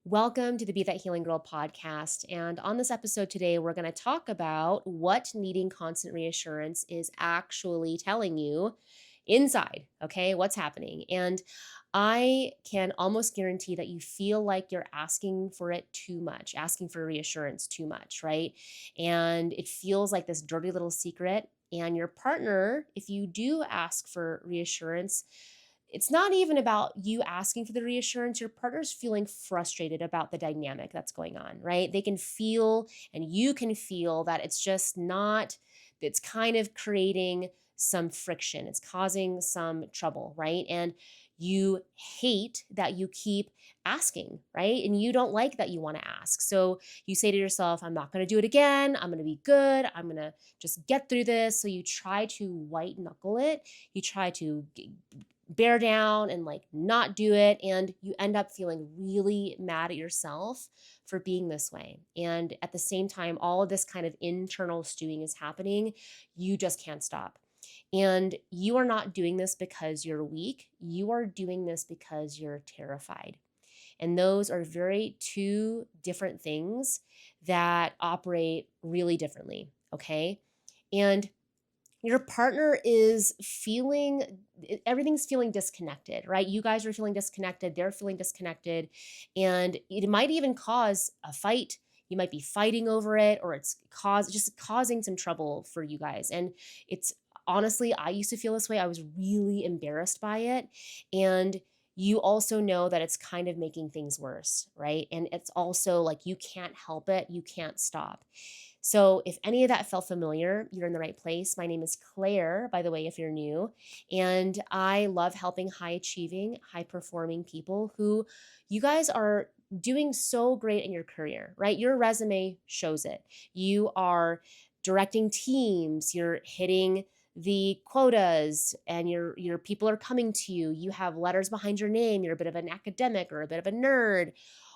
Welcome to the Be That Healing Girl podcast. And on this episode today, we're going to talk about what needing constant reassurance is actually telling you inside. Okay, what's happening? And I can almost guarantee that you feel like you're asking for it too much, asking for reassurance too much, right? And it feels like this dirty little secret. And your partner, if you do ask for reassurance, it's not even about you asking for the reassurance. Your partner's feeling frustrated about the dynamic that's going on, right? They can feel, and you can feel that it's just not, it's kind of creating some friction. It's causing some trouble, right? And you hate that you keep asking, right? And you don't like that you want to ask. So you say to yourself, I'm not going to do it again. I'm going to be good. I'm going to just get through this. So you try to white knuckle it. You try to bear down and like not do it, and you end up feeling really mad at yourself for being this way. And at the same time, all of this kind of internal stewing is happening. You just can't stop. And you are not doing this because you're weak. You are doing this because you're terrified. And those are very two different things that operate really differently. Okay. And your partner is feeling, everything's feeling disconnected, right? You guys are feeling disconnected, they're feeling disconnected, and it might even cause a fight. You might be fighting over it, or it's just causing some trouble for you guys. And it's honestly, I used to feel this way. I was really embarrassed by it. And you also know that it's kind of making things worse, right? And it's also like you can't help it, you can't stop. So, if any of that felt familiar, you're in the right place. My name is Claire, by the way, if you're new. And I love helping high achieving, high performing people who you guys are doing so great in your career, right? Your resume shows it. You are directing teams, you're hitting the quotas, and your people are coming to you. You have letters behind your name. You're a bit of an academic or a bit of a nerd.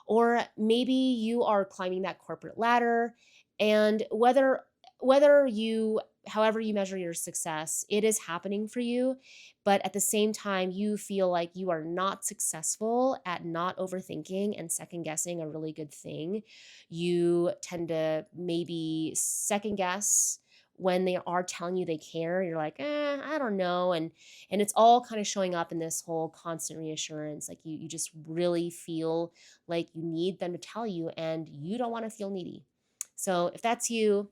Or maybe you are climbing that corporate ladder, and whether you, however you measure your success, it is happening for you. But at the same time, you feel like you are not successful at not overthinking and second guessing a really good thing. You tend to maybe second guess when they are telling you they care. You're like, I don't know. And it's all kind of showing up in this whole constant reassurance. Like you just really feel like you need them to tell you, and you don't want to feel needy. So if that's you,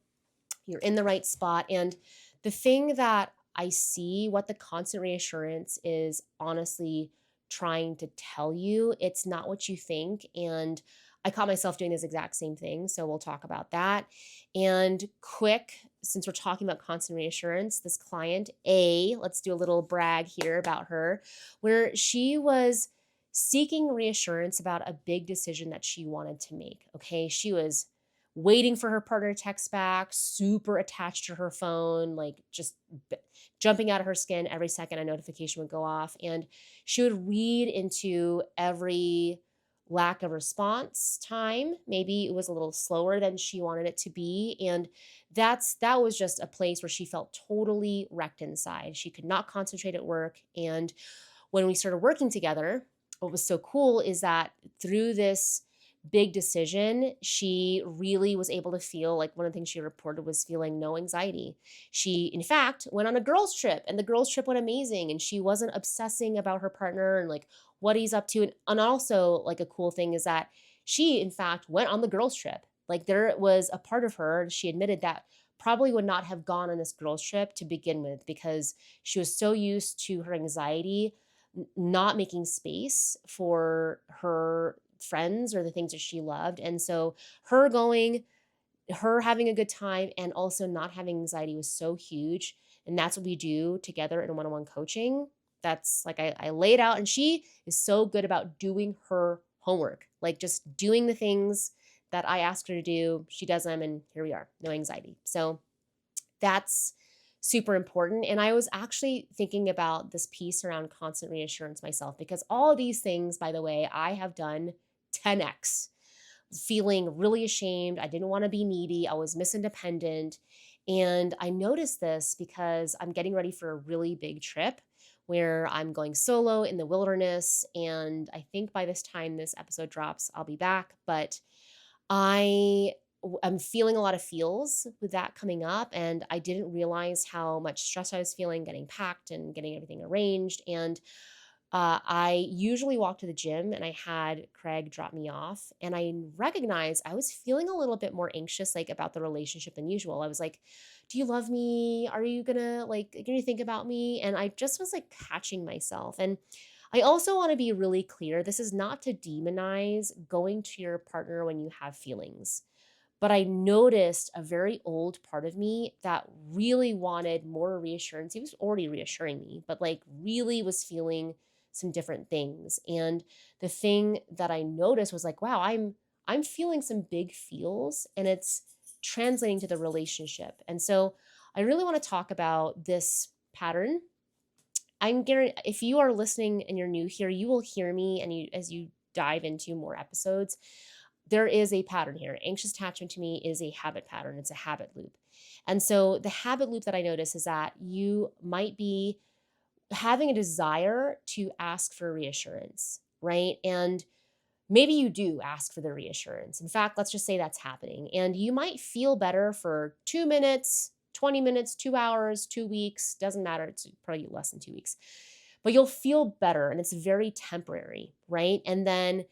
you're in the right spot. And the thing that I see, what the constant reassurance is honestly trying to tell you, it's not what you think. And I caught myself doing this exact same thing. So we'll talk about that. And quick, since we're talking about constant reassurance, this client, let's do a little brag here about her, where she was seeking reassurance about a big decision that she wanted to make. Okay. She was waiting for her partner to text back, super attached to her phone, like just jumping out of her skin every second a notification would go off. And she would read into every lack of response time. Maybe it was a little slower than she wanted it to be. And that was just a place where she felt totally wrecked inside. She could not concentrate at work. And when we started working together, what was so cool is that through this big decision, she really was able to feel like one of the things she reported was feeling no anxiety. She, in fact, went on a girls' trip, and the girls' trip went amazing. And she wasn't obsessing about her partner and like what he's up to. And also, like, a cool thing is that she, in fact, went on the girls' trip. Like, there was a part of her, she admitted, that probably would not have gone on this girls' trip to begin with, because she was so used to her anxiety not making space for her friends or the things that she loved. And so her going, her having a good time and also not having anxiety was so huge. And that's what we do together in one-on-one coaching. That's like I lay it out, and she is so good about doing her homework, like just doing the things that I ask her to do. She does them, and here we are, no anxiety. So that's super important. And I was actually thinking about this piece around constant reassurance myself, because all of these things, by the way, I have done 10x. Feeling really ashamed. I didn't want to be needy. I was misindependent. And I noticed this because I'm getting ready for a really big trip where I'm going solo in the wilderness. And I think by this time this episode drops, I'll be back. But I'm feeling a lot of feels with that coming up, and I didn't realize how much stress I was feeling getting packed and getting everything arranged. And I usually walk to the gym, and I had Craig drop me off, and I recognized I was feeling a little bit more anxious, like about the relationship than usual. I was like, "Do you love me? Are you gonna think about me?" And I just was like catching myself. And I also want to be really clear: this is not to demonize going to your partner when you have feelings. But I noticed a very old part of me that really wanted more reassurance. He was already reassuring me, but like really was feeling some different things. And the thing that I noticed was like, wow, I'm feeling some big feels, and it's translating to the relationship. And so I really want to talk about this pattern. I'm guaranteed if you are listening and you're new here, you will hear me, and you as you dive into more episodes, there is a pattern here. Anxious attachment to me is a habit pattern, it's a habit loop. And so the habit loop that I notice is that you might be having a desire to ask for reassurance, right? And maybe you do ask for the reassurance. In fact, let's just say that's happening. And you might feel better for 2 minutes, 20 minutes, 2 hours, 2 weeks, doesn't matter. It's probably less than 2 weeks, but you'll feel better, and it's very temporary, right? And then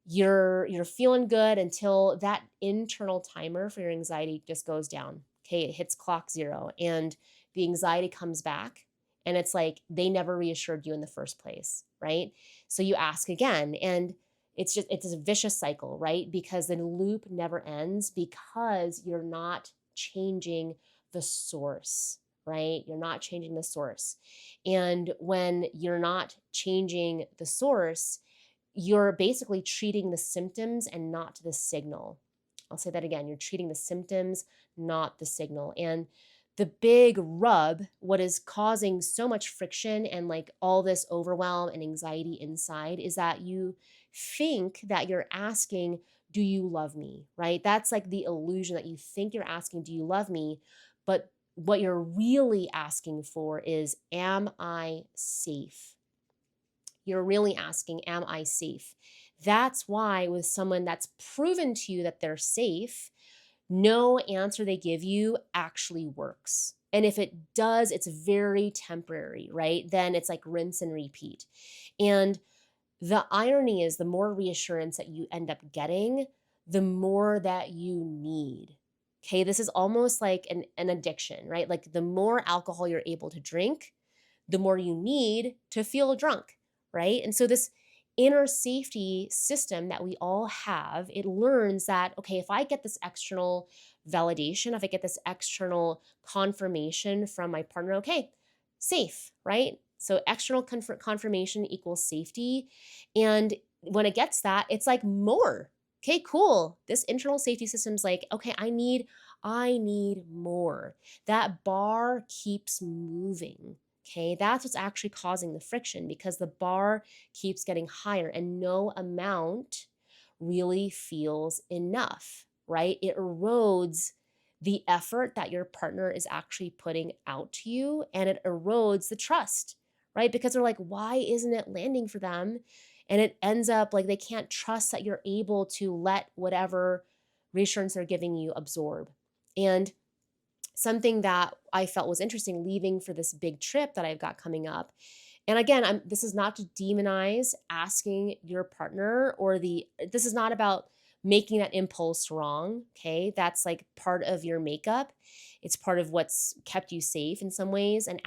you're feeling good until that internal timer for your anxiety just goes down. Okay, it hits clock zero, and the anxiety comes back, and it's like they never reassured you in the first place, right? So you ask again, and it's a vicious cycle, right? Because the loop never ends because you're not changing the source, right? You're not changing the source. And when you're not changing the source, you're basically treating the symptoms and not the signal. I'll say that again. You're treating the symptoms, not the signal. And the big rub, what is causing so much friction and like all this overwhelm and anxiety inside, is that you think that you're asking, "Do you love me?" Right? That's like the illusion that you think you're asking, "Do you love me?" But what you're really asking for is, "Am I safe?" You're really asking, am I safe? That's why, with someone that's proven to you that they're safe, no answer they give you actually works. And if it does, it's very temporary, right? Then it's like rinse and repeat. And the irony is, the more reassurance that you end up getting, the more that you need. Okay, this is almost like an addiction, right? Like the more alcohol you're able to drink, the more you need to feel drunk, right? And so this inner safety system that we all have, it learns that, okay, if I get this external validation, if I get this external confirmation from my partner, okay, safe, right? So external confirmation equals safety. And when it gets that, it's like more. Okay, cool. This internal safety system's like, okay, I need more. That bar keeps moving. Okay, that's what's actually causing the friction, because the bar keeps getting higher and no amount really feels enough, right? It erodes the effort that your partner is actually putting out to you, and it erodes the trust, right? Because they're like, why isn't it landing for them? And it ends up like they can't trust that you're able to let whatever reassurance they're giving you absorb. And something that I felt was interesting leaving for this big trip that I've got coming up. And again, this is not to demonize asking your partner, or this is not about making that impulse wrong. Okay. That's like part of your makeup. It's part of what's kept you safe in some ways. And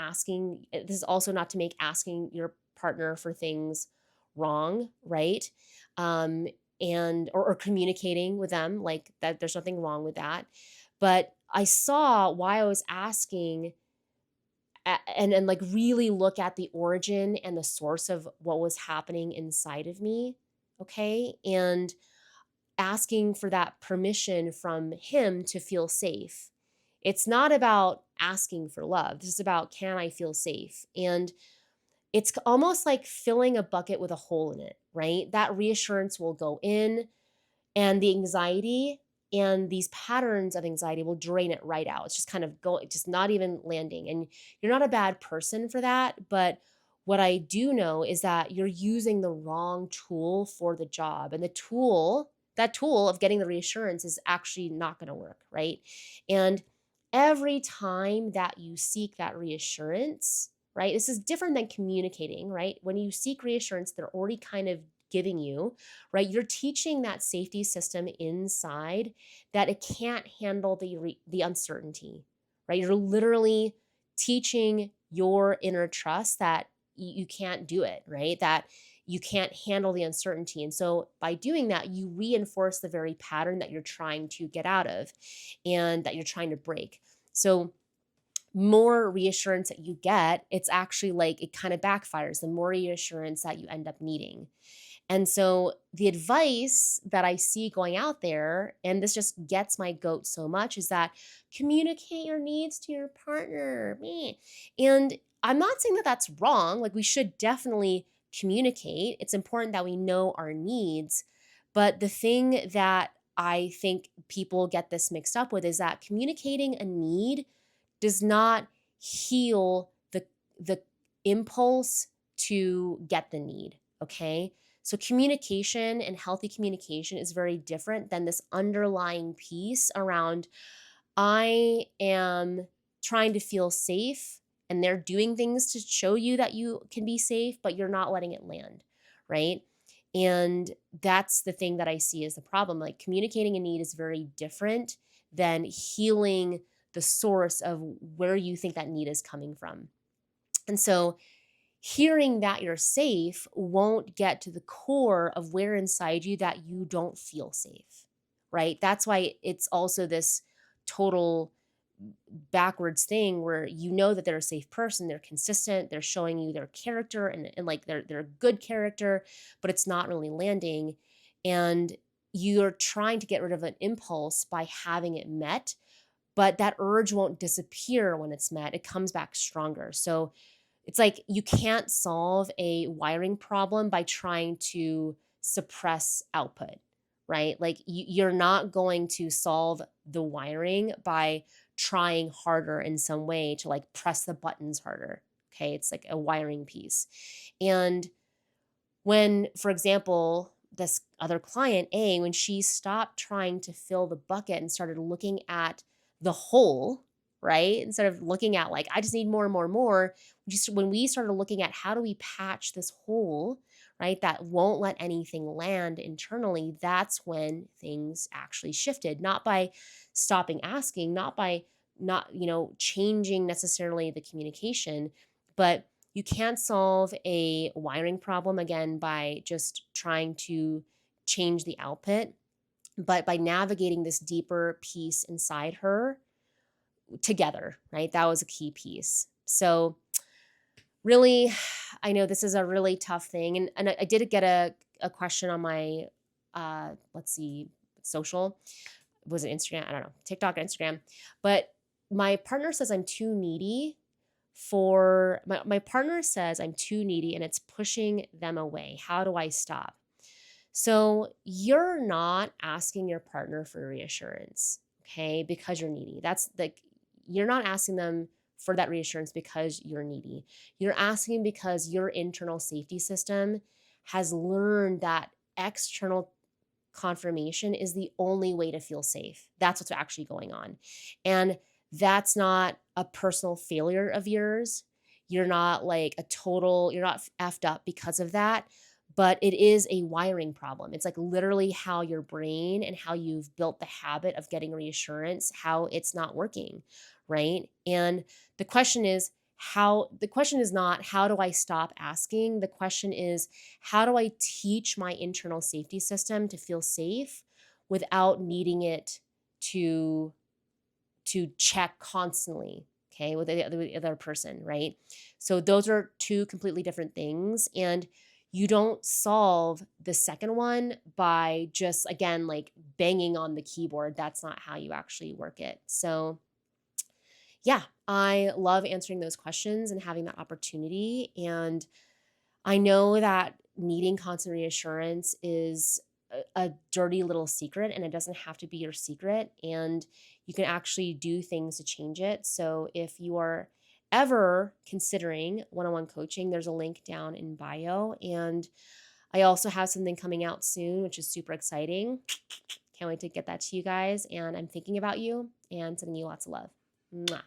this is also not to make asking your partner for things wrong, right? Um, or communicating with them like that, there's nothing wrong with that. But I saw why I was asking, and like really look at the origin and the source of what was happening inside of me. Okay. And asking for that permission from him to feel safe. It's not about asking for love. This is about, can I feel safe? And it's almost like filling a bucket with a hole in it, right? That reassurance will go in, and the anxiety and these patterns of anxiety will drain it right out. It's just kind of going, just not even landing. And you're not a bad person for that. But What I do know is that you're using the wrong tool for the job. And that tool of getting the reassurance is actually not going to work, right? And every time that you seek that reassurance, right? This is different than communicating, right? When you seek reassurance, they're already kind of giving you, right? You're teaching that safety system inside that it can't handle the uncertainty, right? You're literally teaching your inner trust that you can't do it, right? That you can't handle the uncertainty. And so by doing that, you reinforce the very pattern that you're trying to get out of and that you're trying to break. So more reassurance that you get, it's actually like it kind of backfires. The more reassurance that you end up needing. And so the advice that I see going out there, and this just gets my goat so much, is that communicate your needs to your partner. Meh. And I'm not saying that that's wrong. Like we should definitely communicate. It's important that we know our needs. But the thing that I think people get this mixed up with is that communicating a need does not heal the impulse to get the need, okay? So communication and healthy communication is very different than this underlying piece around I am trying to feel safe and they're doing things to show you that you can be safe, but you're not letting it land, right? And that's the thing that I see as the problem. Like communicating a need is very different than healing the source of where you think that need is coming from. And so hearing that you're safe won't get to the core of where inside you that you don't feel safe, right? That's why it's also this total backwards thing where you know that they're a safe person, they're consistent, they're showing you their character and like they're a good character, but it's not really landing. And you're trying to get rid of an impulse by having it met, but that urge won't disappear when it's met. It comes back stronger. So it's like you can't solve a wiring problem by trying to suppress output, right? Like you're not going to solve the wiring by trying harder in some way to like press the buttons harder. Okay. It's like a wiring piece. And when, for example, this other client, A, when she stopped trying to fill the bucket and started looking at the whole, right? Instead of looking at like, I just need more and more and more. Just when we started looking at how do we patch this hole, right? That won't let anything land internally, that's when things actually shifted, not by stopping asking, not by not, changing necessarily the communication, but you can't solve a wiring problem again by just trying to change the output, but by navigating this deeper piece inside her together, right? That was a key piece. So, really, I know this is a really tough thing. And I did get a question on my, let's see, social. Was it Instagram? I don't know, TikTok, Instagram. But my partner says I'm too needy for my partner says I'm too needy and it's pushing them away. How do I stop? So you're not asking your partner for reassurance, okay, because you're needy. That's like, you're not asking them for that reassurance because you're needy. You're asking because your internal safety system has learned that external confirmation is the only way to feel safe. That's what's actually going on. And that's not a personal failure of yours. You're not like you're not effed up because of that, but it is a wiring problem. It's like literally how your brain and how you've built the habit of getting reassurance, how it's not working, right? And the question is not how do I stop asking? The question is how do I teach my internal safety system to feel safe without needing it to check constantly, okay, with the other person, right? So those are two completely different things. And you don't solve the second one by just, again, like banging on the keyboard. That's not how you actually work it. So, yeah, I love answering those questions and having that opportunity. And I know that needing constant reassurance is a dirty little secret, and it doesn't have to be your secret. And you can actually do things to change it. So if you are ever considering one-on-one coaching, there's a link down in bio. And I also have something coming out soon, which is super exciting. Can't wait to get that to you guys. And I'm thinking about you and sending you lots of love. Mwah.